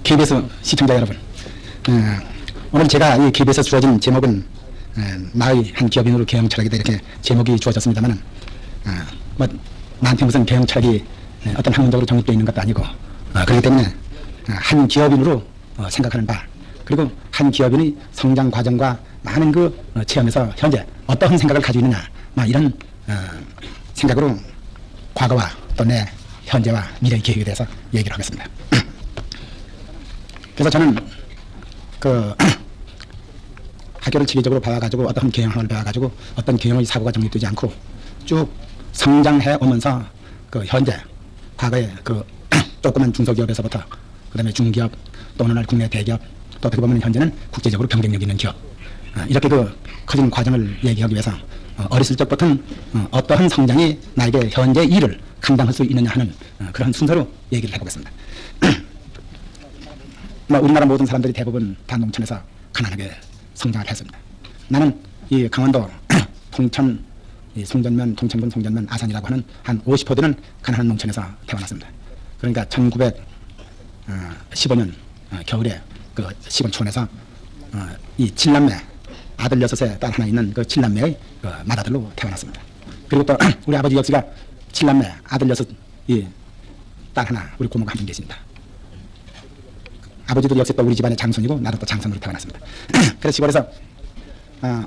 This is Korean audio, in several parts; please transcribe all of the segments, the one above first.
KBS 시청자 여러분, 오늘 제가 이 KBS에 주어진 제목은 나의 한 기업인으로 경영 철학이다 이렇게 제목이 주어졌습니다만은 뭐 나한테 무슨 경영 철학이 어떤 학문적으로 정립되어 있는 것도 아니고 그렇기 때문에 한 기업인으로 생각하는 바, 그리고 한 기업인의 성장 과정과 많은 그 체험에서 현재 어떠한 생각을 가지고 있느냐, 이런 생각으로 과거와 또 내 현재와 미래의 계획에 대해서 얘기를 하겠습니다. 그래서 저는 그 학교를 체계적으로 배워가지고 어떤 경영학을 배워가지고 어떤 경영의 사고가 정립되지 않고 쭉 성장해 오면서 그 현재 과거에 그 조그만 중소기업에서부터 그다음에 중기업 또 어느 날 국내 대기업 또 어떻게 보면 현재는 국제적으로 경쟁력 있는 기업, 이렇게 그 커진 과정을 얘기하기 위해서 어렸을 적부터는 어떠한 성장이 나에게 현재 일을 감당할 수 있느냐 하는 그런 순서로 얘기를 해보겠습니다. 우리나라 모든 사람들이 대부분 다 농촌에서 가난하게 성장을 했습니다. 나는 이 강원도 통천 송전면, 통천군 송전면 아산이라고 하는 한 50호 되는 가난한 농촌에서 태어났습니다. 그러니까 1915년 겨울에 그 시골촌에서 이 7남매 아들 6에 딸 하나 있는 그 7남매의 그 맏아들로 태어났습니다. 그리고 또 우리 아버지 역시가 7남매 아들 6, 딸 하나 우리 고모가 한 분 계십니다. 아버지도 역시 또 우리 집안의 장손이고 나도 또 장손으로 태어났습니다. 그래서 시골에서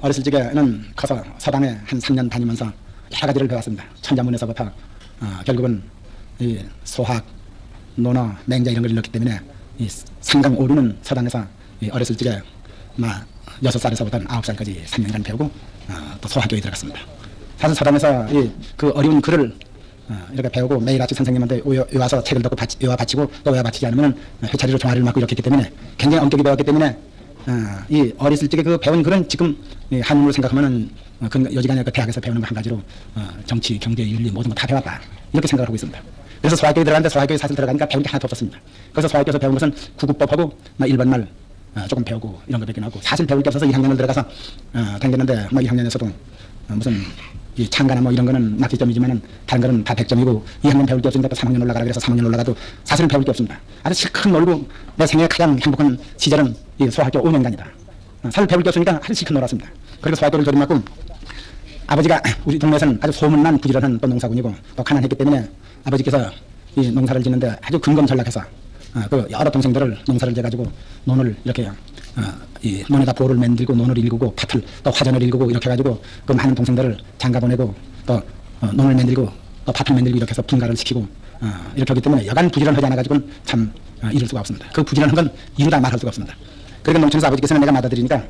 어렸을 적에는 커서 서당에 한 3년 다니면서 여러 가지를 배웠습니다. 천자문에서부터 결국은 이 소학, 논어, 맹자 이런 걸 읽었기 때문에 이 상강 오류는 서당에서 어렸을 적에 6살에서부터 9살까지 3년간 배우고 또 소학교에 들어갔습니다. 사실 서당에서 그 어려운 글을 이렇게 배우고 매일 아침 선생님한테 외워서 책을 듣고 외워 바치고 또 외워 바치지 않으면 회차리로 종아리를 맞고 이렇게 했기 때문에 굉장히 엄격히 배웠기 때문에 이 어렸을 적에 그 배운 글은 지금 한문으로 생각하면은 여지간에 그 대학에서 배우는 거 한 가지로 정치, 경제, 윤리 모든 거 다 배웠다 이렇게 생각을 하고 있습니다. 그래서 소학교에 들어갔는데 소학교에 사실 들어가니까 배운 게 하나도 없었습니다. 그래서 소학교에서 배운 것은 구국법하고 일반말 조금 배우고 이런 거 배우긴 하고 사실 배울 게 없어서 2학년을 들어가서 다녔는데 2학년에서도 무슨 이 창가나 뭐 이런 거는 낙지점이지만은 다른 거는 다 100점이고 2학년 배울 게 없으니까 또 3학년 올라가라 그래서 3학년 올라가도 사실은 배울 게 없습니다. 아주 실컷 놀고 내 생애 가장 행복한 시절은 이 소학교 5년간이다. 사실 배울 게 없으니까 아주 실컷 놀았습니다. 그리고 소학교를 졸업하고 아버지가 우리 동네에서는 아주 소문난 부지런한 또 농사군이고 또 가난했기 때문에 아버지께서 이 농사를 짓는데 아주 근검절락해서 그 여러 동생들을 농사를 지어가지고 논을 이렇게 이 논에다 보를 만들고 논을 일구고 밭을 또 화전을 일구고 이렇게 해가지고 그 많은 동생들을 장가 보내고 또 논을 만들고 또 밭을 만들고 이렇게 해서 분가를 시키고 이렇게 하기 때문에 여간 부지런하지 않아가지고는 참 이룰 수가 없습니다. 그 부지런한 건 이루다 말할 수가 없습니다. 그러니까 농촌에서 아버지께서는 내가 맡아드리니까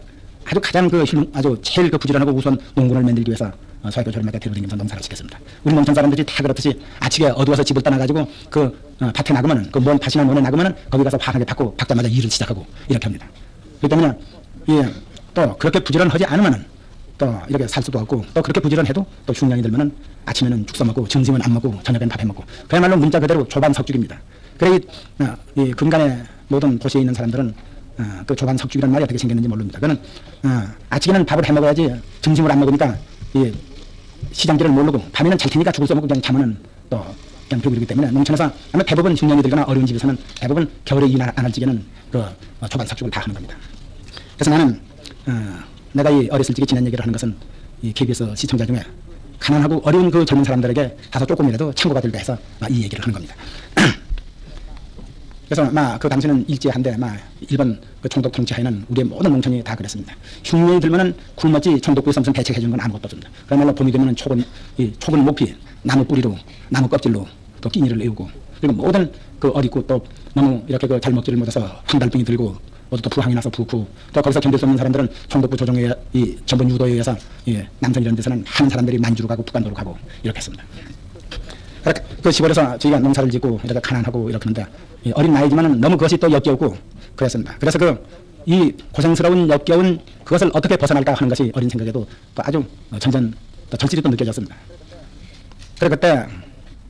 아주 가장 아주 제일 그 부지런하고 우선 농군을 만들기 위해서 소학교 졸업하게 데려다니면서 농사를 시켰습니다. 우리 농촌 사람들이 다 그렇듯이 아침에 어두워서 집을 떠나가지고 그 밭에 나가면은 그 먼 밭이나 논에 나가면은 거기 가서 환하게 받고 받자마자 일을 시작하고 이렇게 합니다. 그렇기 때문에 또 그렇게 부지런하지 않으면은 또 이렇게 살 수도 없고 또 그렇게 부지런해도 또 흉년이 들면은 아침에는 죽 써먹고 점심은 안 먹고 저녁엔 밥 해먹고 그야말로 문자 그대로 조반석죽입니다. 그래 이 근간의 모든 도시에 있는 사람들은 그 조반석죽이라는 말이 어떻게 생겼는지 모릅니다. 그는 아침에는 밥을 해먹어야지 점심을 안 먹으니까 이 시장길을 모르고 밤에는 잘 테니까 죽을 써먹고 그냥 자면은 또 그냥 배부르기 때문에 농촌에서 아마 대부분 흉년이 들거나 어려운 집에서는 대부분 겨울에 일 안 할 적에는 그 조반석죽을 다 하는 겁니다. 그래서 나는 내가 이 어렸을 적에 지난 얘기를 하는 것은 이 KBS 시청자 중에 가난하고 어려운 그 젊은 사람들에게 다소 조금이라도 참고가 될까 해서 이 얘기를 하는 겁니다. 그래서 그 당시는 일제한데 일본 그 총독 통치하에는 우리의 모든 농촌이 다 그랬습니다. 흉년이 들면은 굶었지 총독부에서 무슨 대책해 주는 건 아무것도 없습니다. 그야말로 봄이 되면은 촉은 목피, 나무 뿌리로, 나무 껍질로 또 끼니를 애우고 그리고 모든 그 어리고 또 너무 이렇게 그 잘 먹지를 못해서 황달병이 들고 모두 또 부항이 나서 붓고 또 거기서 견딜 수 없는 사람들은 총독부 조정에 이 전번 유도에 의해서 남성 이런 데서는 한 사람들이 만주로 가고 북한도로 가고 이렇게 했습니다. 그 시골에서 저희가 농사를 짓고 이렇게 가난하고 이렇게 하는데 어린 나이지만은 너무 그것이 또 역겨우고 그랬습니다. 그래서 이 고생스러운 역겨운 그것을 어떻게 벗어날까 하는 것이 어린 생각에도 또 아주 점점 또 절실히 또 느껴졌습니다. 그래 그때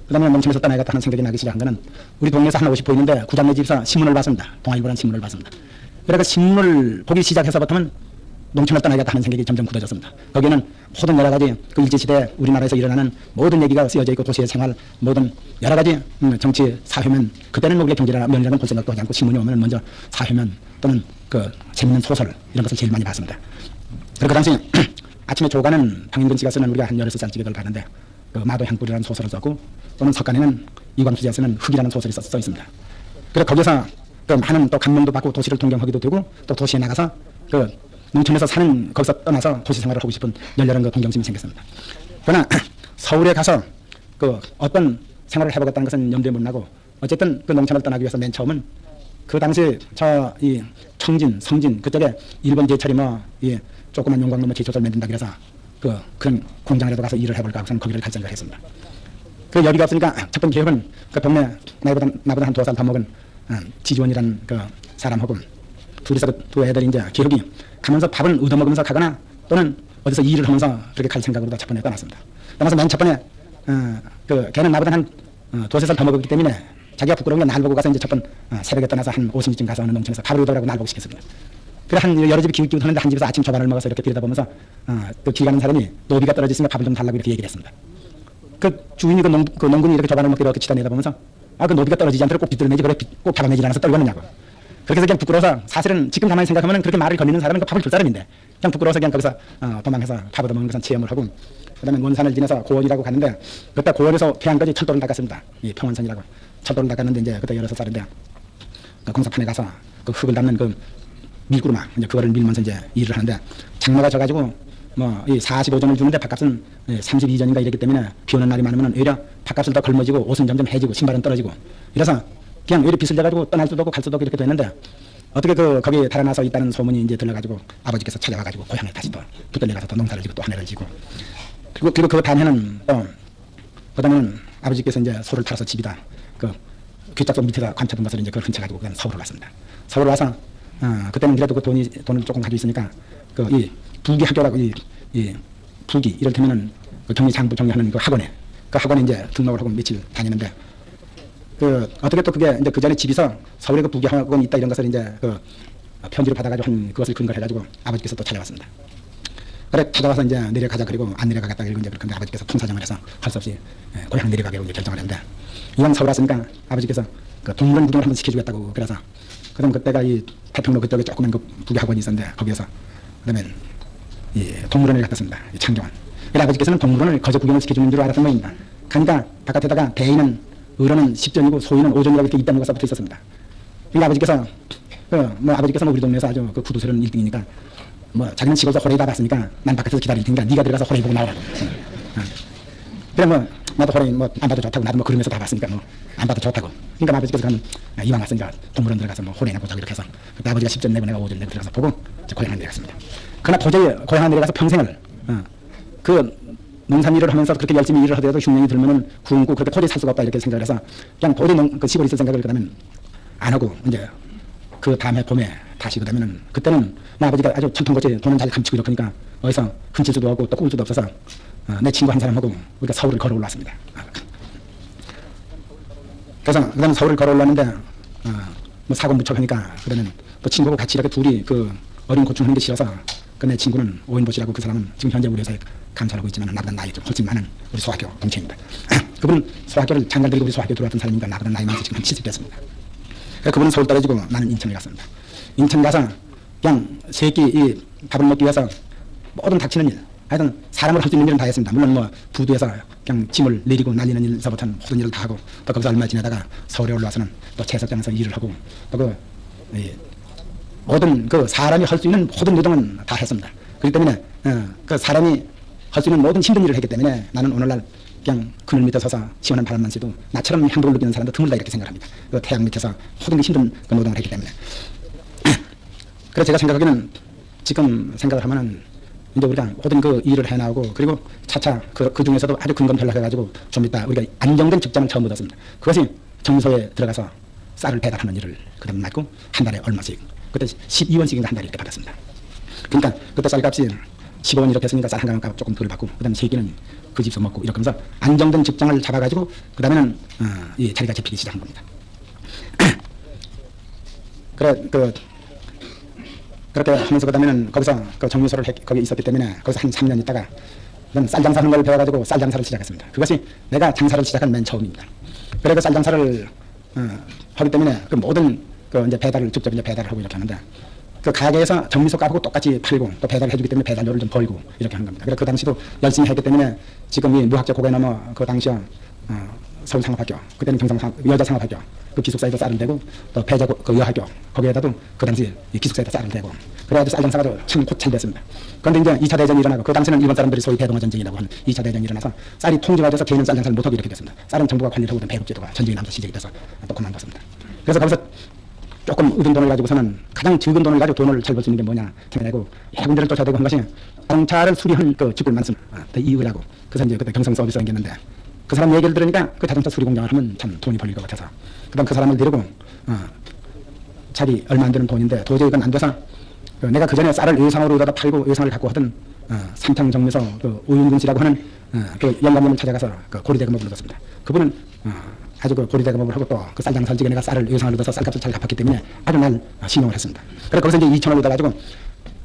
그다음에 농촌에서 떠나야겠다 하는 생각이 나기 시작한 거는 우리 동네에서 한 50호 있는데 구장내 집에서 신문을 봤습니다. 동아일보라는 신문을 봤습니다. 그래서 신문을 보기 시작해서부터는 농촌을 떠나야겠다 하는 생각이 점점 굳어졌습니다. 거기에는 모든 여러 가지 그 일제시대 우리나라에서 일어나는 모든 얘기가 쓰여져 있고 도시의 생활 모든 여러 가지 정치 사회면 그때는 우리가 경제나 면이라는 볼 생각도 하지 않고 신문이 오면 먼저 사회면 또는 그 재밌는 소설 이런 것을 제일 많이 봤습니다. 그리고 그 당시 아침에 조간은 황인근 씨가 쓰는 우리가 한 16살쯤에 그걸 봤는데 그 마도향불이라는 소설을 썼고 또는 석간에는 이광수 씨가 쓰는 흙이라는 소설이 써 있습니다. 그래서 거기서 그 많은 또 감명도 받고 도시를 동경하기도 되고 또 도시에 나가서 그 농촌에서 사는 거기서 떠나서 도시 생활을 하고 싶은 열렬한 그 동경심이 생겼습니다. 그러나 서울에 가서 그 어떤 생활을 해보겠다는 것은 염두에 못 나고 어쨌든 그 농촌을 떠나기 위해서 맨 처음은 그 당시 저 이 청진, 성진 그쪽에 일본 제철이 이 조그만 용광로 제초를 만든다 그래서 그런 공장에라도 가서 일을 해볼까 하고서 거기를 갈 생각을 했습니다. 그 여기가 없으니까 첫 번째 계획은 그 동네 나보다 한 2살 더 먹은 지주원이라는 그 사람하고 둘이서 두 애들이 이제 계획이 가면서 밥을 얻어먹으면서 가거나 또는 어디서 일을 하면서 그렇게 갈 생각으로 첫 번에 떠났습니다. 떠나서 맨 첫 번에 걔는 나보다 한 2~3살 더 먹었기 때문에 자기가 부끄러운 게 날 보고 가서 이제 첫 번 새벽에 떠나서 한 50미쯤 가서 어느 농촌에서 밥을 얻으라고 날 보고 시켰습니다. 그래 한 여러 집이 기웃기웃 하는데 한 집에서 아침 초반을 먹어서 이렇게 들여다보면서 그 길 가는 사람이 노비가 떨어졌으니까 밥을 좀 달라고 이렇게 얘기를 했습니다. 그 주인이 그 농군이 이렇게 초반을 먹고 이렇게 치다 내다보면서 그 노비가 떨어지지 않도록 꼭 빗들어내지 그래 꼭 잡아내지 않아서 떨거느냐고. 그렇게 해서 그냥 부끄러워서 사실은 지금 가만히 생각하면 그렇게 말을 건네는 사람은 그 밥을 줄 사람인데 그냥 부끄러워서 그냥 거기서 도망해서 밥 얻어먹는 것은 체험을 하고 그다음에 원산을 지나서 고원이라고 가는데 그때 고원에서 평안까지 철도를 닦았습니다. 이 평원선이라고 철도를 닦았는데 이제 그때 16살인데 그 공사판에 가서 그 흙을 담는 그 밀구르마 이제 그거를 밀면서 이제 일을 하는데 장마가 져가지고 이 45전을 주는데 밥값은 32전인가 이랬기 때문에 비 오는 날이 많으면 오히려 밥값을 더 걸머지고 옷은 점점 해지고 신발은 떨어지고 이래서 그냥 오히려 빚을 져가지고 떠날 수도 없고 갈 수도 없고 이렇게 됐는데 어떻게 거기 달아나서 있다는 소문이 이제 들려가지고 아버지께서 찾아와가지고 고향에 다시 또 붙들려가서 또 농사를 지고 또 한 해를 지고 그리고 그 다음에는 또 그다음에는 아버지께서 이제 소를 타서 집이다 그 귓짝속 밑에다 관쳐둔 것을 이제 그걸 훔쳐가지고 그냥 서울을 왔습니다. 서울 와서 그때는 그래도 그 돈을 조금 가지고 있으니까 이 부기학교라고 이 부기 이를테면은 그 경리장부 정리하는 그 학원에 이제 등록을 하고 며칠 다니는데 어떻게 또 그게 이제 그 전에 집에서 서울에 그 부기학원이 있다 이런 것을 이제 편지를 받아가지고 한 그것을 근거를 해가지고 아버지께서 또 찾아왔습니다. 그래 찾아와서 이제 내려가자 그리고 안 내려가겠다 그리고 이제 그런데 아버지께서 통사정을 해서 할 수 없이 고향 내려가기로 이제 결정을 했는데 이왕 서울 왔으니까 아버지께서 그 동물원 구경을 한번 시켜주겠다고 그래서 그다음 그때가 이 태평로 그쪽에 조그만 그 부기학원이 있었는데 거기에서 그다음에 이 동물원을 갔었습니다. 이 창경원. 그래서 아버지께서는 동물원을 거저 구경을 시켜주는 줄 알았던 모양입니다. 가니까 바깥에다가 대인은 어른은 10전이고 소인은 5전이라고 이렇게 있다는 것이 붙어 있었습니다. 그러니까 아버지께서 아버지께서 우리 동네에서 아주 그 구두쇠는 1등이니까 자기는 시골에서 호레이 다 봤으니까 난 바깥에서 기다릴 테니까 네가 들어가서 호레이 보고 나오라고. 그래 나도 호레이 안 봐도 좋다고 나도 그러면서 다 봤으니까 안 봐도 좋다고. 그러니까 아버지께서 그럼 이왕 왔으니까 동물원 들어가서 호레이나 보자고 이렇게 해서 그때 아버지가 10전 내고 내가 5전 내고 들어가서 보고 이제 고향을 내려갔습니다. 그러나 도저히 고향을 내려가서 평생을 그 농산 일을 하면서 그렇게 열심히 일을 하더라도 흉년이 들면은 굶고 그렇게 도저히 살 수가 없다 이렇게 생각을 해서 그냥 도저히 그 시골에 있을 생각을 그다음에 안 하고 이제 그 다음에 봄에 다시 그다음에는 그때는 아버지가 아주 천통같이 돈은 잘 감추고 이러니까 어디서 훔칠 수도 없고 또 꿀 수도 없어서 내 친구 한 사람하고 우리가 서울을 걸어 올랐습니다. 그래서 그다음에 서울을 걸어 올랐는데 사고 무척 하니까 그다음에 또 친구하고 같이 이렇게 둘이 그 어린 고충하는 게 싫어서 그 내 친구는 오인보씨라고 그 사람은 지금 현재 우리 회사에 감사하고 있지만 나보다 나이 좀 훨씬 많은 우리 소학교 동창입니다. 그분은 소학교를 장관 들고 우리 소학교 들어왔던 사람이니까 나보다 나이 많아서 지금 한 70 됐습니다. 그분은 서울 떨어지고 나는 인천에 갔습니다. 인천 가서 그냥 세끼 이 밥을 먹기 위해서 모든 닥치는 일 하여튼 사람으로 할 수 있는 일은 다 했습니다. 물론 부두에서 그냥 짐을 내리고 날리는 일서부터는 모든 일을 다 하고 또 거기서 얼마 지내다가 서울에 올라와서는 또 채석장에서 일을 하고 또 모든 그 사람이 할 수 있는 모든 노동은 다 했습니다. 그렇기 때문에 그 사람이 할 수 있는 모든 힘든 일을 했기 때문에 나는 오늘날 그냥 그늘 밑에 서서 시원한 바람만 쐬도 나처럼 행복을 느끼는 사람도 드물다 이렇게 생각합니다. 그 태양 밑에서 모든 게 힘든 그 노동을 했기 때문에. 그래서 제가 생각하기는 지금 생각을 하면은 이제 우리가 모든 그 일을 해나오고 그리고 차차 그 중에서도 아주 근검 전락해가지고 좀 이따 우리가 안정된 직장을 처음 얻었습니다. 그것이 정소에 들어가서 쌀을 배달하는 일을 그다음 맡고 한 달에 얼마씩 그때 12원씩인가 한 달에 이렇게 받았습니다. 그러니까 그때 쌀값이 15원 이렇게 했으니까 쌀 한 가마 값 조금 덜 받고 그다음에 세끼는 그 집에서 먹고 이렇게 하면서 안정된 직장을 잡아가지고 그다음에는 이 자리가 잡히기 시작한 겁니다. 그래 그렇게 하면서 그다음에는 거기서 그 정유소를 거기 있었기 때문에 거기서 한 3년 있다가 저는 쌀 장사하는 걸 배워가지고 쌀 장사를 시작했습니다. 그것이 내가 장사를 시작한 맨 처음입니다. 그래 그 쌀 장사를 하기 때문에 그 모든 그 이제 배달을 직접 이제 배달을 하고 이렇게 하는데 그 가게에서 정미소 값하고 똑같이 팔고 또 배달을 해주기 때문에 배달료를 좀 벌고 이렇게 하는 겁니다. 그래 그 당시도 열심히 했기 때문에 지금 이 무학자 고개 넘어 그 당시에 서울상업학교 그때는 여자상업학교 그 기숙사에도 쌀을 대고 또 배자 그 여학교 거기에다도 그 당시 이 기숙사에다 쌀을 대고 그래가지고 쌀 장사가 참 잘 됐습니다. 그런데 이제 2차 대전이 일어나고 그 당시는 일본 사람들이 소위 대동아 전쟁이라고 하는 2차 대전이 일어나서 쌀이 통제가 돼서 개인은 쌀 장사를 못하게 이렇게 됐습니다. 쌀은 정부가 관리를 하고 있던 배급제도가 전쟁이 나면서 시작이 돼서 또 그만뒀습니다. 그래서 거기서 조금 얻은 돈을 가지고서는 가장 적은 돈을 가지고 돈을 잘 벌 수 있는 게 뭐냐 해내고 여러 군데를 쫓아대고 한 것이 자동차를 수리한 그 직구를 많습니다. 이유라고 그래서 이제 그때 경성 서비스가 생겼는데 그 사람 얘기를 들으니까 그 자동차 수리 공장을 하면 참 돈이 벌릴 것 같아서 그다음 그 사람을 데리고 자기 얼마 안 되는 돈인데 도저히 이건 안 돼서 내가 그 전에 쌀을 의상으로 얻어다 팔고 의상을 갖고 하던 삼탕정미소 그 오윤근 씨라고 하는 그 영감님을 찾아가서 그 고리대금을 불렀습니다. 그분은 아주 그 고리대금을 하고 또 그 쌀장사를 지게 내가 쌀을 의상을 얻어서 쌀값을 잘 갚았기 때문에 아주 날 신용을 했습니다. 그래서 거기서 이제 2,000원을 얻어가지고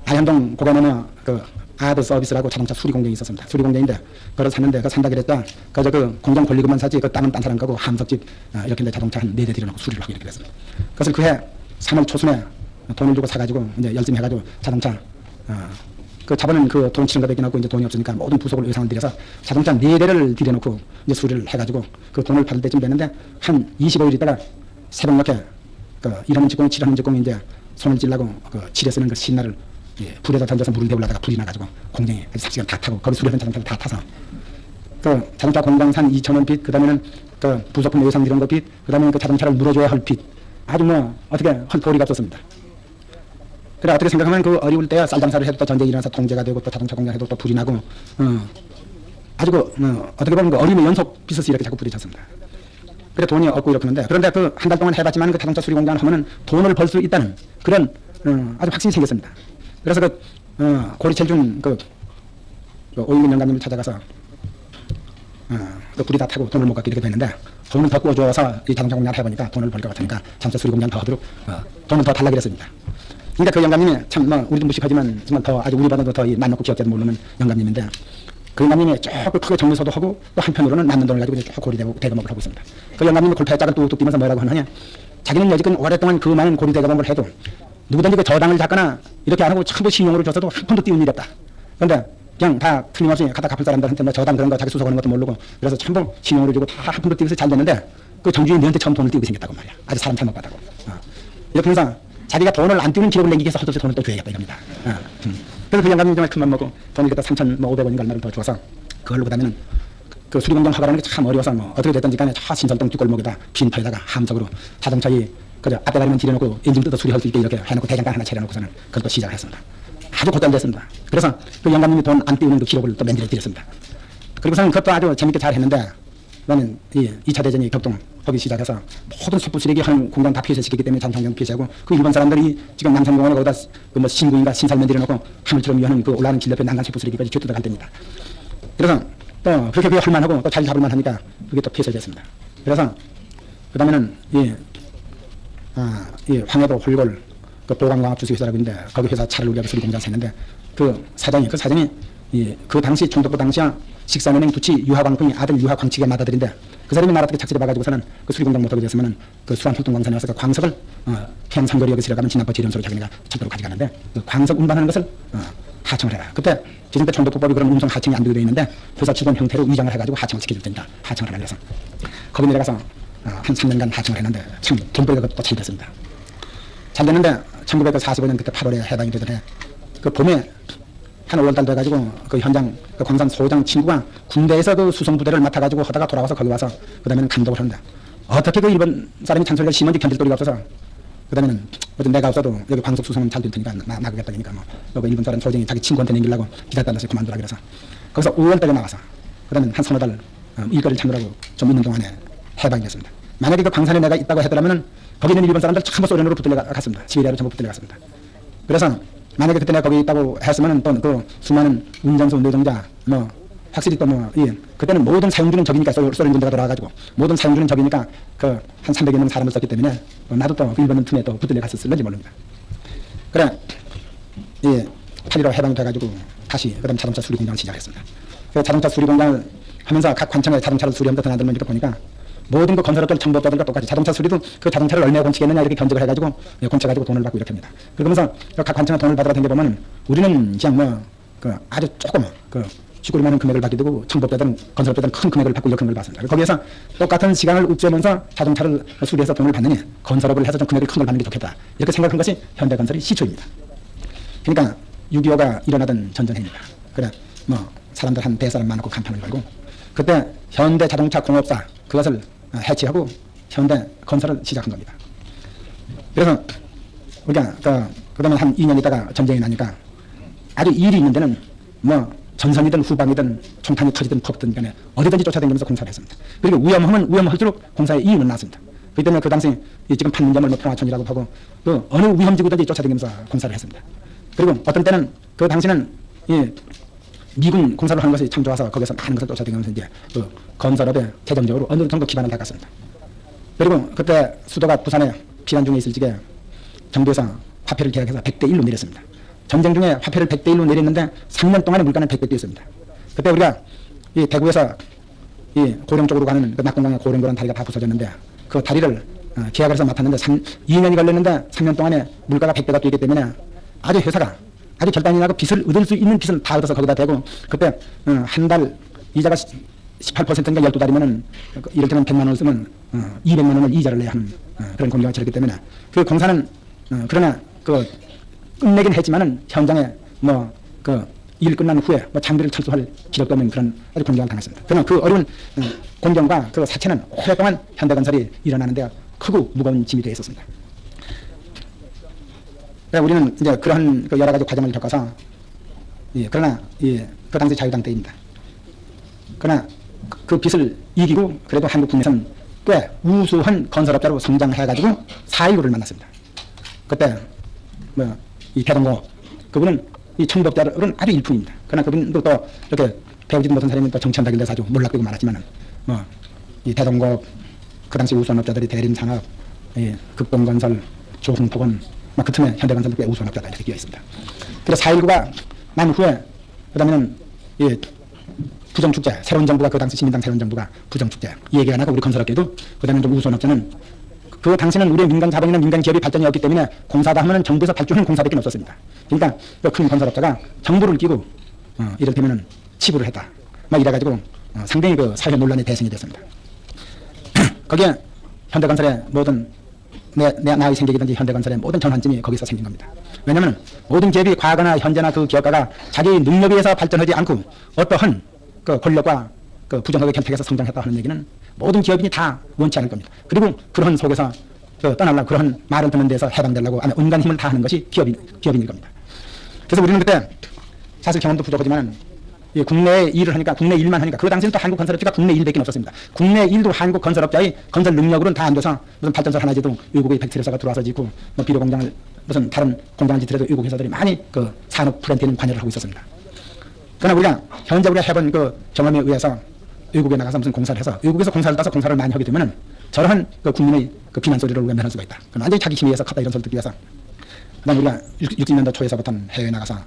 다현동 고관에는 그 아드 서비스라고 자동차 수리 공장이 있었습니다. 수리 공장인데 그걸 샀는데 그거 산다 그랬다. 그래서 그 공장 권리금만 사지 그 땅은 딴 사람 거고 함석집 이렇게 이제 자동차 한 4대 들여놓고 수리를 하고 이렇게 됐습니다. 그래서 그해 3월 초순에 돈을 주고 사가지고 이제 열심히 해가지고 자동차 그 자본은 그 돈 치는 거 밖에 없고 이제 돈이 없으니까 모든 부속을 의상을 들여서 자동차 4대를 들여놓고 이제 수리를 해가지고 그 돈을 받을 때쯤 됐는데 한 25일 있다가 새벽녘에 그 일하는 직공이 칠하는 직공이 이제 손을 찔라고 그 칠에 쓰는 그 신나를 불에다 던져서 물을 데우려다가 불이 나가지고 공장에 아주 3시간 다 타고 거기 수리하는 자동차를 다 타서 그 자동차 공장산 2,000원 빚 그다음에는 그 부속품 의상 이런 거 빚 그다음에 그 자동차를 물어줘야 할 빚 아주 뭐 어떻게 할 도리가 없었습니다. 그래 어떻게 생각하면 그 어려울 때야 쌀 장사를 해도 또 전쟁이 일어나서 통제가 되고 또 자동차 공장 해도 또 불이 나고 아주 어떻게 보면 그 어림의 연속 빚을 이렇게 자꾸 부딪혔습니다. 그래 돈이 없고 이렇게 하는데 그런데 그 한 달 동안 해봤지만 그 자동차 수리 공장을 하면은 돈을 벌 수 있다는 그런 아주 확신이 생겼습니다. 그래서 그 고리철준 그 오인근 영감님을 찾아가서 그 불이 다 타고 돈을 못 갚게 이렇게 됐는데 돈을 더 꾸어줘서 이 자동차 공장을 해보니까 돈을 벌 것 같으니까 자동차 수리 공장 더 하도록 돈을 더 달라고 그랬습니다. 그러니까 그 영감님이 참 뭐 우리도 무식하지만 정말 더 아주 우리보다도 더 맘 놓고 기억자도 모르는 영감님인데 그 영감님이 쭉 크게 정리소도 하고 또 한편으로는 남는 돈을 가지고 쭉 고리대금업을 하고 있습니다. 그 영감님이 골파에 짝을 뚝뚝 뛰면서 뭐라고 하느냐 자기는 여지껏 오랫동안 그 많은 고리대금업을 해도 누구든지 그 저당을 잡거나 이렇게 안 하고 전부 신용으로 줘서도 한 푼도 띄운 일이 없다. 그런데 그냥 다 틀림없이 갖다 갚을 사람들한테 뭐 저당 그런 거 자기 수속하는 것도 모르고 그래서 전부 신용으로 주고 다 한 푼도 띄워서 잘 됐는데 그 정주인이 너한테 처음 돈을 띄우게 생겼다고 말이야. 아주 사람 잘못 봤다고. 이렇게 해서 자기가 돈을 안 띄우는 기록을 남기기 위해서 헛없이 돈을 또 줘야겠다 이겁니다. 그래서 그 영감님이 정말 큰맘 먹고 돈을 그때 3,500원인가 얼마를 더 줘서 그걸로 그다음에는 그 수리공장 허가라는 게 참 어려워서 뭐 어떻게 됐든지 간에 저 신설동 뒷골목에다 빈터에다가 함석으로 자동차 그저 앞에 다리만 들여놓고 엔진 뜯어 수리할 수 있게 이렇게 해놓고 대장간 하나 차려놓고서는 그걸 또 시작을 했습니다. 아주 곧잘 됐습니다. 그래서 그 영감님이 돈 안 띄우는 그 기록을 또 맨들에 드렸습니다. 그리고서는 그것도 아주 재밌게 잘 했는데 그다음에 이 2차 대전이 격동하기 시작해서 모든 숯불 쓰레기 하는 공장 다 폐쇄시키기 때문에 자동차 폐쇄하고 그 일본 사람들이 지금 남산공원에 거기다 그 뭐 신구인가 신살면 들여놓고 하늘처럼 위하는 그 올라가는 길 옆에 난간 숯불 쓰레기까지 쥐어뜯어갈 때입니다. 그래서 또 그렇게 할만하고 또 자리 잡을만 하니까 그게 또 폐쇄됐습니다. 그래서 그 다음에는 이 황해도 홀골 그 보강광학주식회사라고 있는데 거기 회사 차를 우리가 수리 공장에서 했는데 그 사장이 그 당시 총독부 당시야 식사은행 부치 유하광풍이 아들 유하광칙의 맏아들인데 그 사람이 날 어떻게 착지를 봐가지고서는 그 수리공장 못하게 됐으면은 그 수완혈동광산에 와서 그 광석을 평상거리역에 들어가면 진압버 지렴소를 자기네가 철도로 가져가는데 그 광석 운반하는 것을 하청을 해라. 그때 지금 때 총독부법이 그런 운송 하청이 안 되게 되어 있는데 회사 직원 형태로 위장을 해가지고 하청을 시켜줄 테니까 하청을 하라 그래서 거기 내려가서 한 3년간 하청을 했는데 참 돈벌이가 또 잘 됐습니다. 잘 됐는데 1945년 그때 8월에 해방이 되던 그 봄에 한 5월달 돼가지고 그 현장 그 광산 소장 친구가 군대에서 그 수송부대를 맡아가지고 하다가 돌아와서 거기 와서 그 다음에는 감독을 하는데 어떻게 그 일본 사람이 잔소리를 심한지 견딜 도리가 없어서 그 다음에는 내가 없어도 여기 광석 수송은 잘 될 테니까 나가겠다 그러니까 뭐 일본 사람 소장이 자기 친구한테 남기려고 기다렸다면서 그만두라 그래서 거기서 5월달에 나와서 그 다음에 한 3월 달 일거리를 찾느라고 좀 있는 동안에 해방이 됐습니다. 만약에 그 광산에 내가 있다고 하더라면은 거기 있는 일본 사람들 전부 소련으로 붙들려 갔습니다. 시베리아로 전부 붙들려 갔습니다. 그래서 만약에 그때 내가 거기 있다고 했으면은 또 그 수많은 운전수 노동자 뭐 확실히 또 뭐 그때는 모든 사용주는 적이니까 소련 군대가 돌아와가지고 모든 사용주는 적이니까 그 한 300여 명 사람을 썼기 때문에 나도 또 일본 틈에 또 붙들려 갔었을지 모릅니다. 그래 예, 8.15 해방이 돼가지고 다시 그다음 자동차 수리 공장을 시작했습니다. 그 자동차 수리 공장을 하면서 각 관청에 자동차를 수리하면서 드나들면 이렇게 보니까 모든 그 건설업들 정보업자들과 똑같이 자동차 수리도 그 자동차를 얼마에 공치겠느냐 이렇게 견적을 해가지고 공쳐가지고 돈을 받고 이렇게 합니다. 그러면서 각 관청에 돈을 받으러 다녀보면 우리는 그냥 뭐 그 아주 조금 그 쥐꼬리만한 금액을 받게 되고 정보업자들은 건설업자들은 큰 금액을 받고 이렇게 금액을 받습니다. 거기에서 똑같은 시간을 읍주면서 자동차를 수리해서 돈을 받느니 건설업을 해서 좀 금액을 큰 걸 받는 게 좋겠다 이렇게 생각한 것이 현대건설의 시초입니다. 그러니까 6.25가 일어나던 전전해입니다. 그래 뭐 사람들 한 100사람 많고 간판을 걸고 그때 현대자동차 공업사 그것을 해체하고 현대건설을 시작한 겁니다. 그래서 우리가 그다음에 한 2년 있다가 전쟁이 나니까 아주 일이 있는 데는 뭐 전선이든 후방이든 총탄이 터지든 퍼붓든 간에 어디든지 쫓아다니면서 공사를 했습니다. 그리고 위험하면 위험할수록 공사의 이윤은 났습니다. 그렇기 때문에 그 당시 지금 판문점을 뭐 평화촌이라고 하고 그 어느 위험지구든지 쫓아다니면서 공사를 했습니다. 그리고 어떤 때는 그 당시는 이 미군 공사를 하는 것이 참 좋아서 거기서 많은 것을 쫓아다니면서 이제 그 건설업에 재정적으로 어느 정도 기반을 닦았습니다. 그리고 그때 수도가 부산에 피난 중에 있을 적에 정부에서 화폐를 계약해서 100대 1로 내렸습니다. 전쟁 중에 화폐를 100대 1로 내렸는데 3년 동안에 물가는 100배 뛰었습니다. 그때 우리가 이 대구에서 이 고령 쪽으로 가는 그 낙동강의 고령도라는 다리가 다 부서졌는데 그 다리를 계약을 해서 맡았는데 2년이 걸렸는데 3년 동안에 물가가 100배가 뛰기 때문에 아주 회사가 아주 결단이 나고 빚을 얻을 수 있는 빚은 다 얻어서 거기다 대고 그때 한 달 이자가 18%인가 12달이면은 이를테면 100만 원을 쓰면 200만 원을 이자를 내야 하는 그런 공경을 치렀기 때문에 그 공사는 그러나 그 끝내긴 했지만은 현장에 뭐 그 일 끝난 후에 뭐 장비를 철수할 기력도 없는 그런 아주 공경을 당했습니다. 그러나 그 어려운 공경과 그 사체는 오랫동안 현대건설이 일어나는 데 크고 무거운 짐이 되어 있었습니다. 우리는 이제 그러한 그 여러 가지 과정을 겪어서 그러나 그 당시 자유당 때입니다. 그러나 그 빚을 이기고 그래도 한국 국내에서는 꽤 우수한 건설업자로 성장해가지고 4.19를 만났습니다. 그때 뭐 이 대동고 그분은 이 청부업자들은 아주 일품입니다. 그러나 그분도 또 이렇게 배우지도 못한 사람이 또 정치한다길래 아주 몰락되고 많았지만은 뭐 이 대동고 그 당시 우수한 업자들이 대림산업, 극동건설, 조흥폭은 그 틈에 현대건설도 꽤 우수한 업자가 이렇게 끼어 있습니다. 그래서 4.19가 난 후에 그다음에는 부정축제, 새로운 정부가 그 당시 시민당 새로운 정부가 부정축제 이 얘기가 나고 우리 건설업계도 그다음에 좀 우수한 업자는 그 당시는 우리의 민간 자본이나 민간 기업이 발전이 없기 때문에 공사다 하면은 정부에서 발주하는 공사밖에 없었습니다. 그러니까 그 큰 건설업자가 정부를 끼고 이를테면은 치부를 했다. 막 이래가지고 상당히 그 사회 논란의 대상이 됐습니다. 거기에 현대건설의 모든 나의 생각이든지 현대건설의 모든 전환점이 거기서 생긴 겁니다. 왜냐하면 모든 기업이 과거나 현재나 그 기업가가 자기 능력에 의해서 발전하지 않고 어떠한 그 권력과 그 부정하게 견택해서 성장했다 하는 얘기는 모든 기업인이 다 원치 않을 겁니다. 그리고 그런 속에서 떠나려고 그런 말을 듣는 데서 해방되려고 아마 온갖 힘을 다하는 것이 기업인일 겁니다. 그래서 우리는 그때 사실 경험도 부족하지만 국내 일을 하니까 국내 일만 하니까 그 당시는 또 한국 건설업체가 국내 일밖에 없었습니다. 국내 일도 한국 건설업자의 건설 능력으로는 다 안 돼서 무슨 발전소 하나 지도 외국의 팩트리사가 들어와서 짓고 뭐 비료 공장을 무슨 다른 공장을 짓더라도 외국 회사들이 많이 그 산업 플랜트에는 관여를 하고 있었습니다. 그러나 우리가 현재 우리가 해본 그 경험에 의해서 외국에 나가서 무슨 공사를 해서 외국에서 공사를 따서 공사를 많이 하게 되면은 저러한 그 국민의 그 비난 소리를 우리가 면할 수가 있다. 그럼 완전히 자기 힘에 의해서 컸다 이런 소리 듣기 위해서 그다음 우리가 60년대 초에서부터 해외에 나가서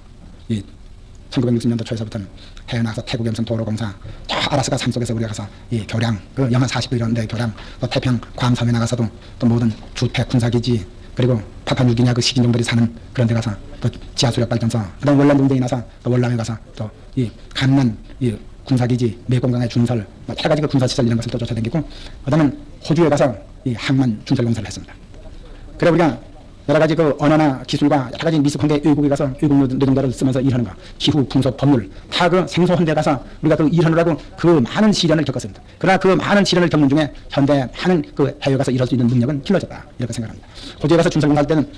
1960년대 초에서부터는 해외 나가서 태국의 무슨 도로공사, 저 아라스카 산속에서 우리가 가서 이 교량, 그 영하 40도 이런 데 교량, 또 태평 괌섬에 나가서도 또 모든 주택 군사기지 그리고 파파뉴기냐 그 식인종들이 사는 그런 데 가서 또 지하수력 발전소, 그다음 월남 전쟁이 나서 또 월남에 가서 또 이 간난 이 군사기지, 매공강의 준설, 뭐 여러 가지 그 군사시설 이런 것을 또 쫓아다니고, 그다음에 호주에 가서 이 항만 준설공사를 했습니다. 그래 우리가 여러 가지 그 언어나 기술과 여러 가지 미숙한 게 외국에 가서 외국 노동자를 쓰면서 일하는 거, 기후, 풍속, 법률 다 그 생소한 데 가서 우리가 그 일하느라고 그 많은 시련을 겪었습니다. 그러나 그 많은 시련을 겪는 중에 현대 많은 그 해외에 가서 일할 수 있는 능력은 길러졌다 이렇게 생각합니다. 호주에 가서 준설공사할 때는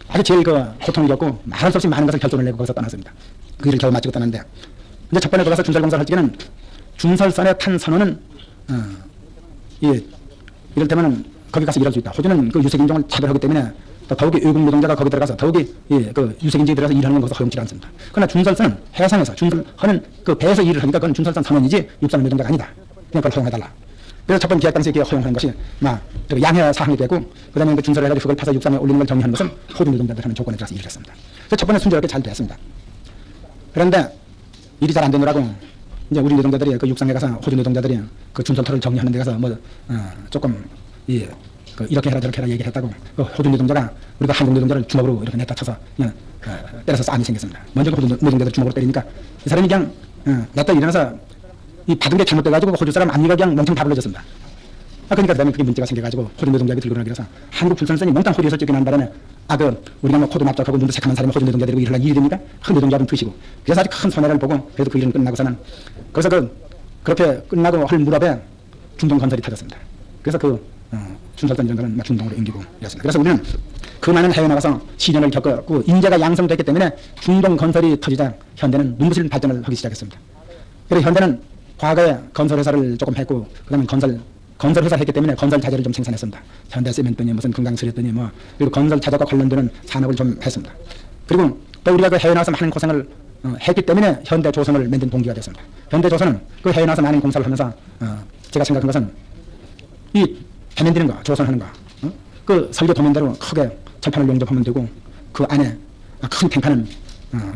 아주 제일 그 고통을 겪고 말할 수 없이 많은 것을 결론을 내고 거기서 떠났습니다. 그 일을 겨우 마치고 떠났는데 이제 첫 번에 들어가서 준설공사를 할 적에는 준설선에 탄 선원은 이를테면 거기 가서 일할 수 있다. 호주는 그 유색인종을 차별하기 때문에 더욱이 외국 노동자가 거기 들어가서 더욱이 그 유색인종에 들어가서 일하는 건 것도 허용치 않습니다. 그러나 준설선은 해상에서 준설하는 그 배에서 일을 하니까 그건 준설선 선원이지 육상 노동자가 아니다. 그냥 그걸 허용해달라. 그래서 첫 번째 계약 당시에 허용하는 것이 양해 사항이 되고, 그다음에 그 준설을 해가지고 그걸 파서 육상에 올리는 걸 정의하는 것은 호주 노동자들 하는 조건에 들어서 일을 했습니다. 그 첫 번에 순조롭게 잘 됐습니다. 그런데 일이 잘 안 되느라고 이제 우리 노동자들이 그 육상에 가서 호주 노동자들이 그 준설터를 정리하는 데 가서 뭐 조금 이렇게 해라 저렇게 해라 얘기를 했다고 그 호주 노동자가 우리가 한국 노동자를 주먹으로 이렇게 냈다 쳐서 그냥 때려서 싸움이 생겼습니다. 먼저 호주 노동자들 주먹으로 때리니까 이 사람이 그냥 냈다 일어나서 이 받은 게 잘못돼가지고 호주 사람 앞니가 그냥 멍청 다 불러졌습니다. 그러니까 그다음에 그게 문제가 생겨가지고 호주 노동자에게 들고 나가서 한국 불선선이 몽땅 호주에서 쫓겨난 바람에 우리가 뭐 코도 납작하고 눈도 새카만 사람이 호주 노동자 데리고 일을 하기 일이 됩니까? 큰 노동자분 드시고 그래서 아주 큰 손해를 보고 그래도 그 일은 끝나고서는 그래서 그렇게 끝나고 할 무렵에 중동 건설이 터졌습니다. 그래서 준설선 이런 거는 중동으로 옮기고 이랬습니다. 그래서 우리는 그 많은 해외 나가서 시련을 겪었고 인재가 양성됐기 때문에 중동 건설이 터지자 현대는 눈부실 발전을 하기 시작했습니다. 그래서 현대는 과거에 건설회사를 조금 했고 그다음에 건설회사 했기 때문에 건설 자재를 좀 생산했습니다. 현대 시멘트니 무슨 금강설했더니 뭐 그리고 건설 자재과 관련되는 산업을 좀 했습니다. 그리고 또 우리가 그 해외 나가서 많은 고생을 했기 때문에 현대 조선을 만든 동기가 됐습니다. 현대 조선은 그 해외 나가서 많은 공사를 하면서 제가 생각한 것은 이 해면되는 거, 조선하는 거, 그 설계 도면대로 크게 철판을 용접하면 되고 그 안에 큰 탱크는